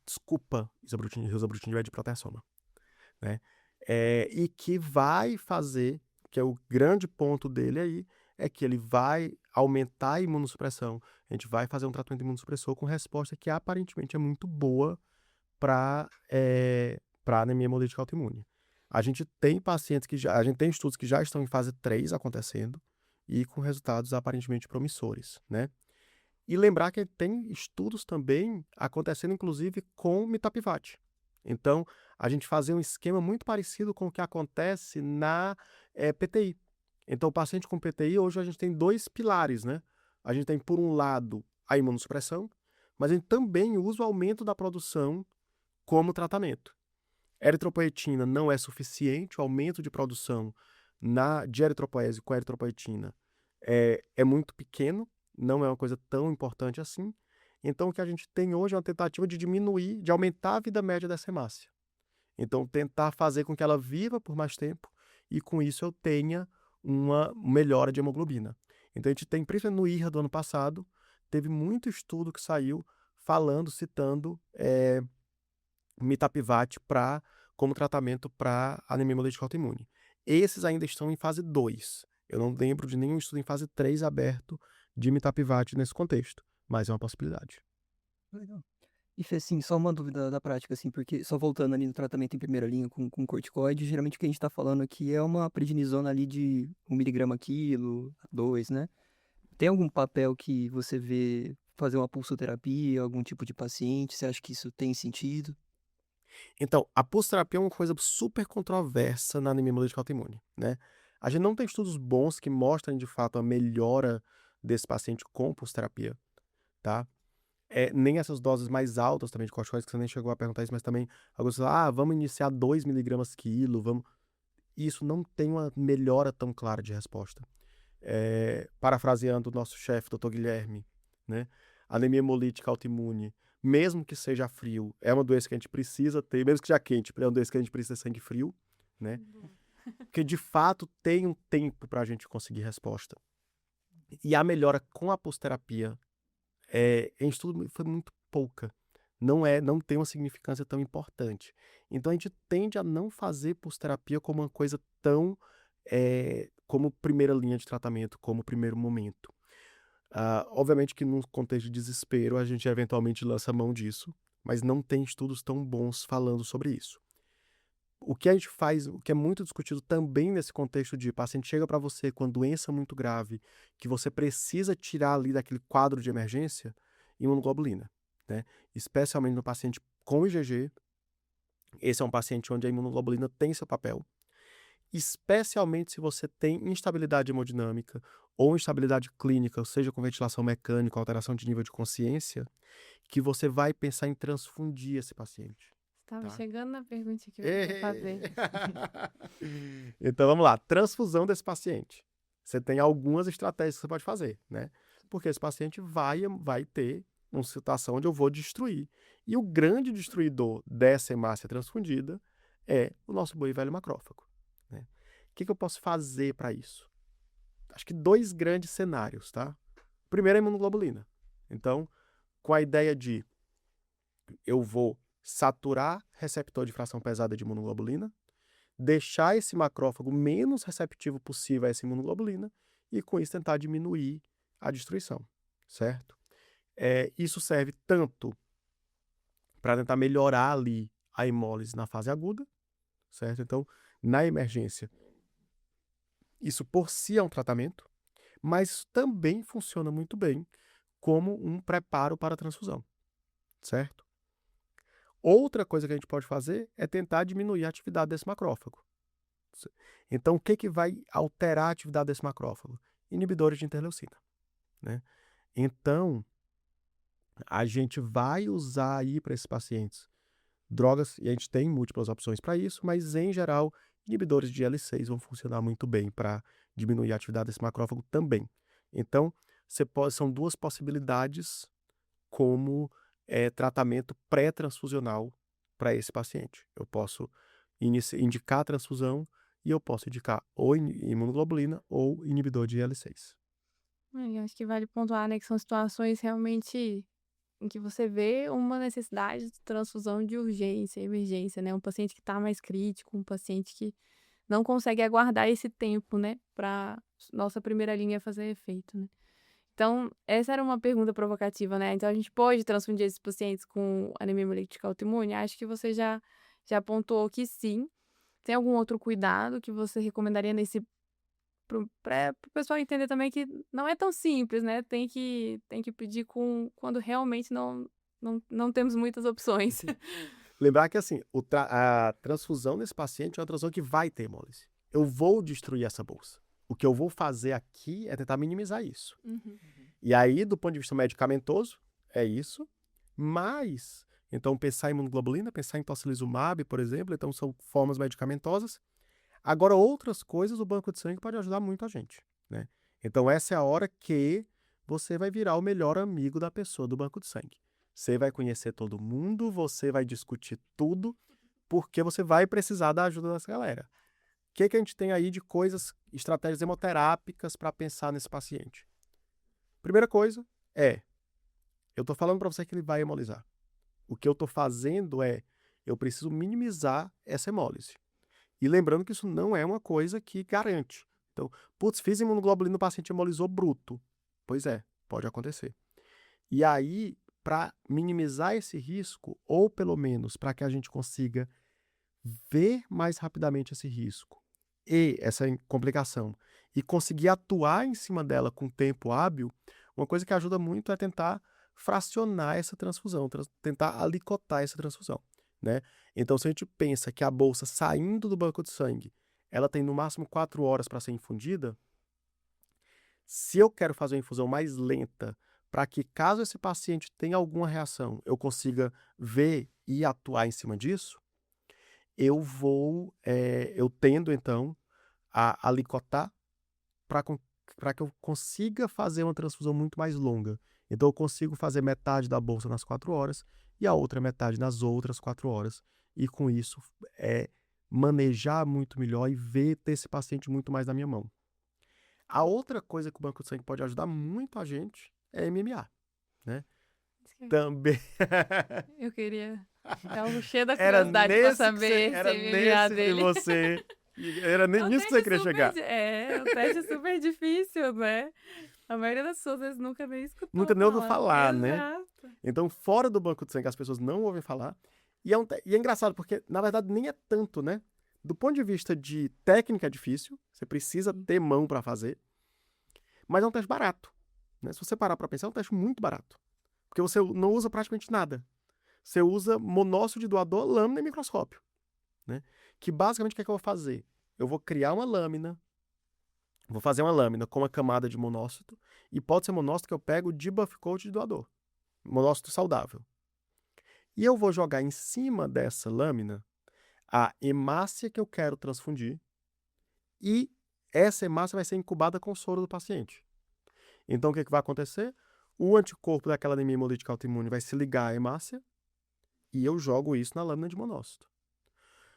desculpa, rilzabrutinib é de proteasoma, né? E que vai fazer, que é o grande ponto dele aí, é que ele vai aumentar a imunossupressão. A gente vai fazer um tratamento imunossupressor com resposta que aparentemente é muito boa para anemia hemolítica autoimune. A gente tem pacientes a gente tem estudos que já estão em fase 3 acontecendo e com resultados aparentemente promissores, né? E lembrar que tem estudos também acontecendo, inclusive, com mitapivat. Então, a gente fazer um esquema muito parecido com o que acontece na PTI. Então, o paciente com PTI, hoje a gente tem 2 pilares, né? A gente tem, por um lado, a imunossupressão, mas a gente também usa o aumento da produção como tratamento. Eritropoetina não é suficiente, o aumento de produção de eritropoese com eritropoetina é muito pequeno, não é uma coisa tão importante assim. Então, o que a gente tem hoje é uma tentativa de diminuir, de aumentar a vida média dessa hemácia. Então, tentar fazer com que ela viva por mais tempo e, com isso, eu tenha uma melhora de hemoglobina. Então, a gente tem, principalmente no IRA do ano passado, teve muito estudo que saiu citando mitapivat como tratamento para anemia hemolítica autoimune. Esses ainda estão em fase 2. Eu não lembro de nenhum estudo em fase 3 aberto de mitapivat nesse contexto, mas é uma possibilidade. Legal. E Fê, assim, só uma dúvida da prática, assim, porque só voltando ali no tratamento em primeira linha com corticoide, geralmente o que a gente tá falando aqui é uma prednisona ali de 1 mg quilo, 2, né? Tem algum papel que você vê fazer uma pulsoterapia, algum tipo de paciente? Você acha que isso tem sentido? Então, a pulsoterapia é uma coisa super controversa na anemia hemolítica autoimune, né? A gente não tem estudos bons que mostrem, de fato, a melhora desse paciente com pulsoterapia, tá? Nem essas doses mais altas também de corticoides, que você nem chegou a perguntar isso, mas também alguns falam, vamos iniciar 2 mg quilo, vamos... Isso não tem uma melhora tão clara de resposta. Parafraseando o nosso chefe, Dr. Guilherme, né? Anemia hemolítica autoimune, mesmo que seja frio, é uma doença que a gente precisa ter, mesmo que seja quente, é uma doença que a gente precisa ter sangue frio, né? Porque de fato tem um tempo para a gente conseguir resposta. E a melhora com a pulsoterapia em estudo foi muito pouca. Não tem uma significância tão importante. Então a gente tende a não fazer pulsoterapia como uma coisa tão como primeira linha de tratamento, como primeiro momento. Obviamente que num contexto de desespero a gente eventualmente lança mão disso, mas não tem estudos tão bons falando sobre isso. O que a gente faz, o que é muito discutido também nesse contexto de paciente chega para você com doença muito grave, que você precisa tirar ali daquele quadro de emergência, imunoglobulina, né? Especialmente no paciente com IgG, esse é um paciente onde a imunoglobulina tem seu papel, especialmente se você tem instabilidade hemodinâmica ou instabilidade clínica, ou seja, com ventilação mecânica, alteração de nível de consciência, que você vai pensar em transfundir esse paciente. Estava Tá. chegando na pergunta que eu ia fazer. Então vamos lá, transfusão desse paciente. Você tem algumas estratégias que você pode fazer, né? Porque esse paciente vai ter uma situação onde eu vou destruir. E o grande destruidor dessa hemácia transfundida é o nosso boi velho macrófago, né? O que eu posso fazer para isso? Acho que 2 grandes cenários, tá? Primeiro é a imunoglobulina. Então, com a ideia de eu vou saturar receptor de fração pesada de imunoglobulina, deixar esse macrófago menos receptivo possível a essa imunoglobulina e, com isso, tentar diminuir a destruição, certo? Isso serve tanto para tentar melhorar ali a hemólise na fase aguda, certo? Então, na emergência, isso por si é um tratamento, mas também funciona muito bem como um preparo para a transfusão, certo? Outra coisa que a gente pode fazer é tentar diminuir a atividade desse macrófago. Então, o que vai alterar a atividade desse macrófago? Inibidores de interleucina, né? Então, a gente vai usar aí para esses pacientes drogas, e a gente tem múltiplas opções para isso, mas em geral, inibidores de IL-6 vão funcionar muito bem para diminuir a atividade desse macrófago também. Então, são duas possibilidades como tratamento pré-transfusional para esse paciente. Eu posso indicar a transfusão e eu posso indicar ou imunoglobulina ou inibidor de IL-6. Eu acho que vale pontuar, né, que são situações realmente em que você vê uma necessidade de transfusão de urgência, emergência, né? Um paciente que está mais crítico, um paciente que não consegue aguardar esse tempo, né, para nossa primeira linha fazer efeito, né? Então, essa era uma pergunta provocativa, né? Então, a gente pode transfundir esses pacientes com anemia hemolítica autoimune? Acho que você já pontuou que sim. Tem algum outro cuidado que você recomendaria para o pessoal entender também que não é tão simples, né? Tem que pedir quando realmente não temos muitas opções. Lembrar que assim, a transfusão nesse paciente é uma transfusão que vai ter hemólise. Eu vou destruir essa bolsa. O que eu vou fazer aqui é tentar minimizar isso. E aí, do ponto de vista medicamentoso, é isso. Mas, então, pensar em imunoglobulina, pensar em tocilizumab, por exemplo, então são formas medicamentosas. Agora, outras coisas, o banco de sangue pode ajudar muito a gente, né? Então, essa é a hora que você vai virar o melhor amigo da pessoa do banco de sangue. Você vai conhecer todo mundo, você vai discutir tudo, porque você vai precisar da ajuda dessa galera. O que a gente tem aí de coisas, estratégias hemoterápicas para pensar nesse paciente? Primeira coisa eu estou falando para você que ele vai hemolizar. O que eu estou fazendo eu preciso minimizar essa hemólise. E lembrando que isso não é uma coisa que garante. Então, fiz imunoglobulina, o paciente hemolizou bruto. Pois é, pode acontecer. E aí, para minimizar esse risco, ou pelo menos para que a gente consiga ver mais rapidamente esse risco e essa complicação, e conseguir atuar em cima dela com tempo hábil, uma coisa que ajuda muito é tentar fracionar essa transfusão, tentar alicotar essa transfusão, né? Então, se a gente pensa que a bolsa saindo do banco de sangue, ela tem no máximo 4 horas para ser infundida, se eu quero fazer uma infusão mais lenta, para que caso esse paciente tenha alguma reação, eu consiga ver e atuar em cima disso, eu tendo então a alicotar para que eu consiga fazer uma transfusão muito mais longa. Então eu consigo fazer metade da bolsa nas 4 horas e a outra metade nas outras 4 horas. E com isso manejar muito melhor e ter esse paciente muito mais na minha mão. A outra coisa que o banco de sangue pode ajudar muito a gente é MMA, né? Também. Eu queria. Tava cheia da Era curiosidade pra nesse saber era se MMA nesse que dele. você. Era nisso que você queria chegar. O teste é super difícil, né? A maioria das pessoas às vezes nunca nem escutou Nunca nem ouviu falar, né? Exato. Então, fora do banco de sangue, as pessoas não ouvem falar. E é engraçado, porque, na verdade, nem é tanto, né? Do ponto de vista de técnica, é difícil. Você precisa ter mão para fazer. Mas é um teste barato, né? Se você parar para pensar, é um teste muito barato. Porque você não usa praticamente nada. Você usa monócito de doador, lâmina e microscópio, né? Que basicamente o que é que eu vou fazer? Eu vou criar uma lâmina, vou fazer uma lâmina com uma camada de monócito, e pode ser monócito que eu pego de buff coat de doador, monócito saudável. E eu vou jogar em cima dessa lâmina a hemácia que eu quero transfundir, e essa hemácia vai ser incubada com o soro do paciente. Então o que vai acontecer? O anticorpo daquela anemia hemolítica autoimune vai se ligar à hemácia, e eu jogo isso na lâmina de monócito.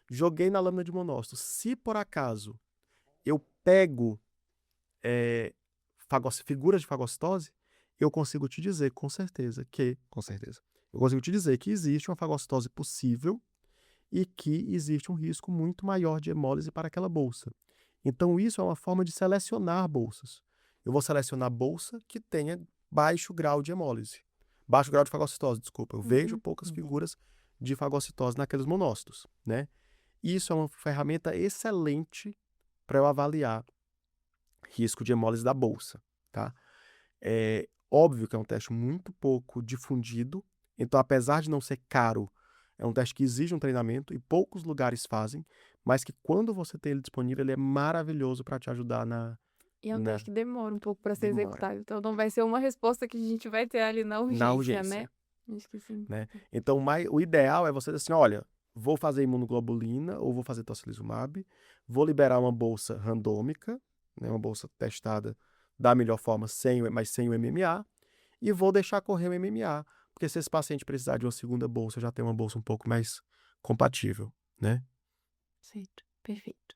Joguei na lâmina de monócito. Se por acaso eu pego figuras de fagocitose, eu consigo te dizer com certeza que existe uma fagocitose possível e que existe um risco muito maior de hemólise para aquela bolsa. Então isso é uma forma de selecionar bolsas. Eu vou selecionar bolsa que tenha baixo grau de hemólise. Baixo grau de fagocitose, desculpa. Eu vejo poucas figuras de fagocitose naqueles monócitos, né? Isso é uma ferramenta excelente para eu avaliar risco de hemólise da bolsa, tá? É óbvio que é um teste muito pouco difundido, então apesar de não ser caro, É um teste que exige um treinamento e poucos lugares fazem, mas que quando você tem ele disponível, ele é maravilhoso para te ajudar E é um teste que demora um pouco para ser Demora. executado. Então, não vai ser uma resposta que a gente vai ter ali na urgência, né? Acho que sim. né? Então, o ideal é você dizer assim, olha, vou fazer imunoglobulina ou vou fazer tocilizumab, vou liberar uma bolsa randômica, né, uma bolsa testada da melhor forma, mas sem o MMA, e vou deixar correr o MMA, porque se esse paciente precisar de uma segunda bolsa, já tem uma bolsa um pouco mais compatível, né? Certo, perfeito.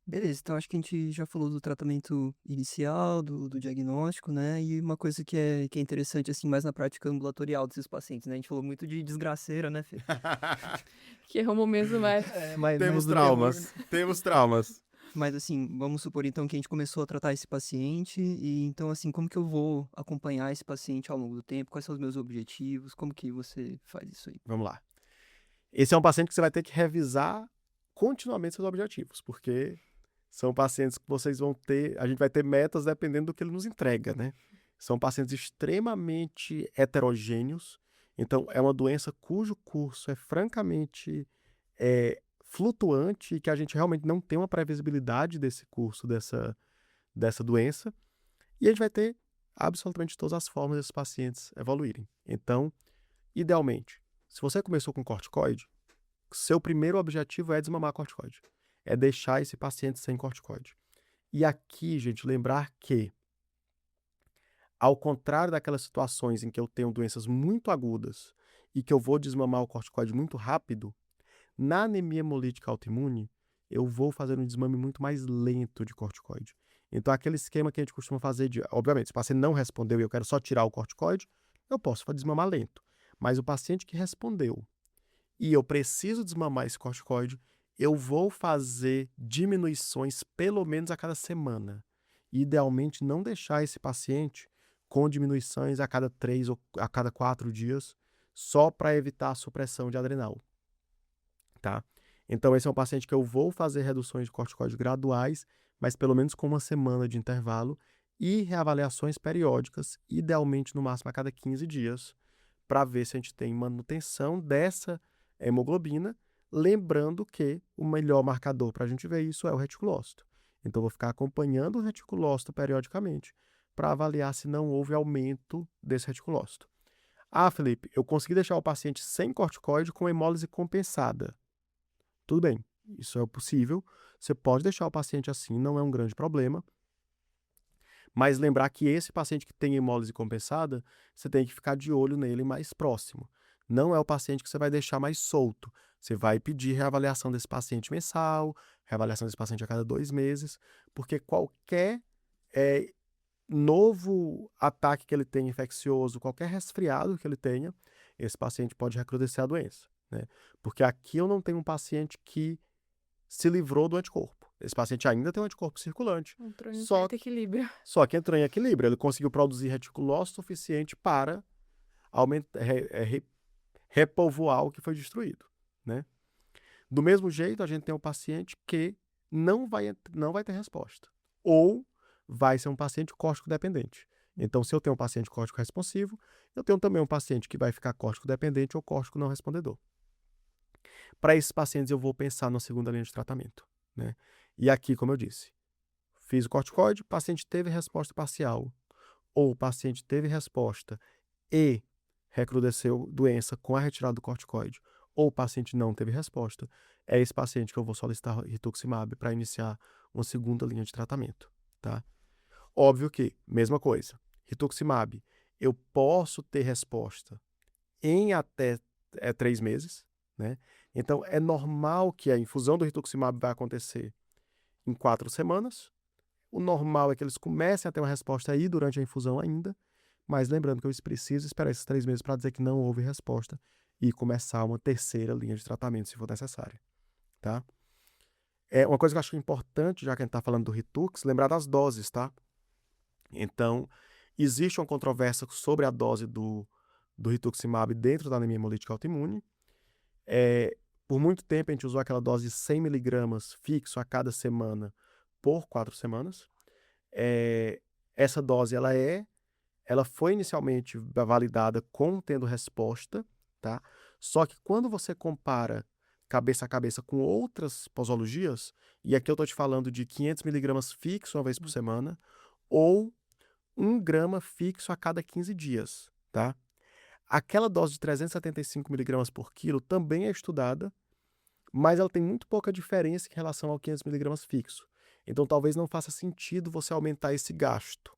Beleza, então acho que a gente já falou do tratamento inicial, do diagnóstico, né? E uma coisa que é interessante, assim, mais na prática ambulatorial desses pacientes, né? A gente falou muito de desgraceira, né, Fê? Que é o momento mais... Temos do terror, né? traumas, temos traumas. Mas assim, vamos supor então que a gente começou a tratar esse paciente e então assim, como que eu vou acompanhar esse paciente ao longo do tempo? Quais são os meus objetivos? Como que você faz isso aí? Vamos lá. Esse é um paciente que você vai ter que revisar continuamente seus objetivos, porque são pacientes que vocês vão ter, a gente vai ter metas dependendo do que ele nos entrega, né? São pacientes extremamente heterogêneos, então é uma doença cujo curso é francamente flutuante e que a gente realmente não tem uma previsibilidade desse curso dessa doença, e a gente vai ter absolutamente todas as formas desses pacientes evoluírem. Então, idealmente, se você começou com corticoide, seu primeiro objetivo é desmamar corticoide. É deixar esse paciente sem corticoide. E aqui, gente, lembrar que, ao contrário daquelas situações em que eu tenho doenças muito agudas e que eu vou desmamar o corticoide muito rápido, na anemia hemolítica autoimune, eu vou fazer um desmame muito mais lento de corticoide. Então, aquele esquema que a gente costuma fazer de, obviamente, se o paciente não respondeu e eu quero só tirar o corticoide, eu posso desmamar lento. Mas o paciente que respondeu e eu preciso desmamar esse corticoide, eu vou fazer diminuições pelo menos a cada semana. Idealmente, não deixar esse paciente com diminuições a cada 3 ou a cada 4 dias, só para evitar a supressão de adrenal. Tá? Então, esse é um paciente que eu vou fazer reduções de corticoide graduais, mas pelo menos com uma semana de intervalo, e reavaliações periódicas, idealmente no máximo a cada 15 dias, para ver se a gente tem manutenção dessa hemoglobina, lembrando que o melhor marcador para a gente ver isso é o reticulócito. Então, eu vou ficar acompanhando o reticulócito periodicamente para avaliar se não houve aumento desse reticulócito. Ah, Felipe, eu consegui deixar o paciente sem corticoide com hemólise compensada. Tudo bem, isso é possível. Você pode deixar o paciente assim, não é um grande problema. Mas lembrar que esse paciente que tem hemólise compensada, você tem que ficar de olho nele mais próximo. Não é o paciente que você vai deixar mais solto. Você vai pedir reavaliação desse paciente mensal, reavaliação desse paciente a cada 2 meses, porque qualquer novo ataque que ele tenha infeccioso, qualquer resfriado que ele tenha, esse paciente pode recrudescer a doença, né? Porque aqui eu não tenho um paciente que se livrou do anticorpo. Esse paciente ainda tem um anticorpo circulante. Entrou em um certo equilíbrio. Só que entrou em equilíbrio. Ele conseguiu produzir reticulócito suficiente para repovoar o que foi destruído, né? Do mesmo jeito, a gente tem um paciente que não vai ter resposta. Ou vai ser um paciente córtico dependente. Então, se eu tenho um paciente córtico responsivo, eu tenho também um paciente que vai ficar córtico dependente ou córtico não respondedor. Para esses pacientes, eu vou pensar na segunda linha de tratamento, né? E aqui, como eu disse, fiz o corticoide, o paciente teve resposta parcial, ou o paciente teve resposta e recrudesceu doença com a retirada do corticoide, ou o paciente não teve resposta, é esse paciente que eu vou solicitar rituximab para iniciar uma segunda linha de tratamento, tá? Óbvio que, mesma coisa, rituximab, eu posso ter resposta em até 3 meses, né? Então, é normal que a infusão do rituximab vai acontecer em 4 semanas. O normal é que eles comecem a ter uma resposta aí durante a infusão ainda, mas lembrando que eu preciso esperar esses 3 meses para dizer que não houve resposta e começar uma terceira linha de tratamento, se for necessária, tá? Uma coisa que eu acho importante, já que a gente está falando do Ritux, lembrar das doses, tá? Então, existe uma controvérsia sobre a dose do rituximab dentro da anemia hemolítica autoimune. Por muito tempo, a gente usou aquela dose de 100 mg fixo a cada semana por 4 semanas. Essa dose, ela foi inicialmente validada como tendo resposta, tá? Só que quando você compara cabeça a cabeça com outras posologias, e aqui eu tô te falando de 500 miligramas fixo uma vez por semana, ou 1 grama fixo a cada 15 dias, tá? Aquela dose de 375 miligramas por quilo também é estudada, mas ela tem muito pouca diferença em relação ao 500 miligramas fixo. Então, talvez não faça sentido você aumentar esse gasto.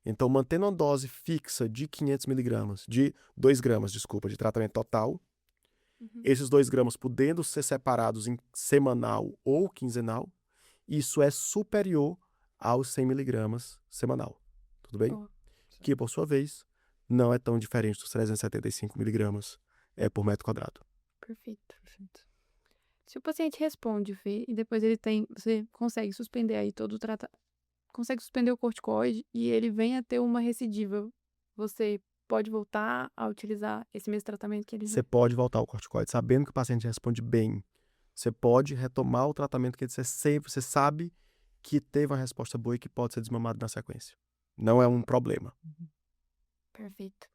Então, mantendo uma dose fixa de 500 miligramas, de 2 gramas, desculpa, de tratamento total, esses 2 gramas podendo ser separados em semanal ou quinzenal, isso é superior aos 100 miligramas semanal. Tudo bem? Ó, Que, por sua vez, não é tão diferente dos 375 miligramas por metro quadrado. perfeito. Se o paciente responde, Fê, e depois você consegue suspender aí todo o tratamento, consegue suspender o corticoide e ele vem a ter uma recidiva, você pode voltar a utilizar esse mesmo tratamento que ele Você pode voltar ao corticoide, sabendo que o paciente responde bem. Você pode retomar o tratamento que você sabe que teve uma resposta boa e que pode ser desmamado na sequência. Não é um problema. Perfeito.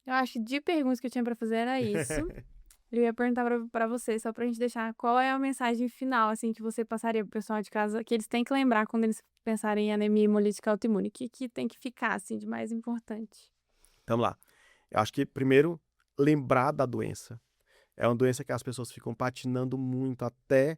Eu acho que de perguntas que eu tinha pra fazer era isso. Eu ia perguntar pra você, só pra gente deixar, qual é a mensagem final, assim, que você passaria pro pessoal de casa, que eles têm que lembrar quando eles pensarem em anemia hemolítica autoimune? O que tem que ficar, assim, de mais importante? Vamos lá. Eu acho que, primeiro, lembrar da doença. É uma doença que as pessoas ficam patinando muito até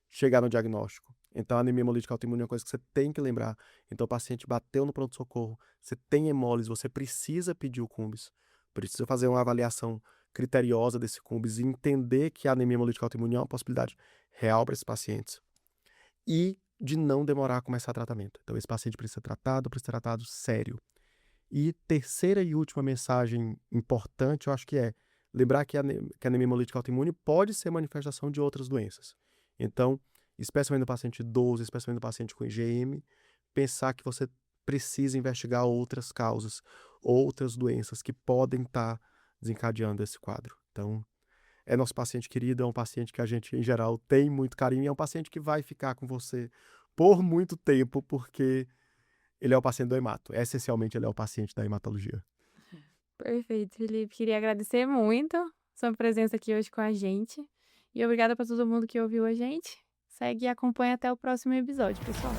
chegar no diagnóstico. Então, a anemia hemolítica autoimune é uma coisa que você tem que lembrar. Então, o paciente bateu no pronto-socorro, você tem hemólise, você precisa pedir o CUMBS, precisa fazer uma avaliação criteriosa desse CUMBS e entender que a anemia hemolítica autoimune é uma possibilidade real para esses pacientes. E de não demorar a começar tratamento. Então, esse paciente precisa ser tratado sério. E terceira e última mensagem importante, eu acho que é lembrar que a anemia hemolítica autoimune pode ser manifestação de outras doenças. Então, especialmente no paciente idoso, especialmente no paciente com IgM, pensar que você precisa investigar outras causas, outras doenças que podem estar desencadeando esse quadro. Então, é nosso paciente querido, é um paciente que a gente, em geral, tem muito carinho, é um paciente que vai ficar com você por muito tempo, porque ele é o paciente do hemato. Essencialmente, ele é o paciente da hematologia. Perfeito, Felipe. Queria agradecer muito sua presença aqui hoje com a gente. E obrigada pra todo mundo que ouviu a gente. Segue e acompanha até o próximo episódio, pessoal.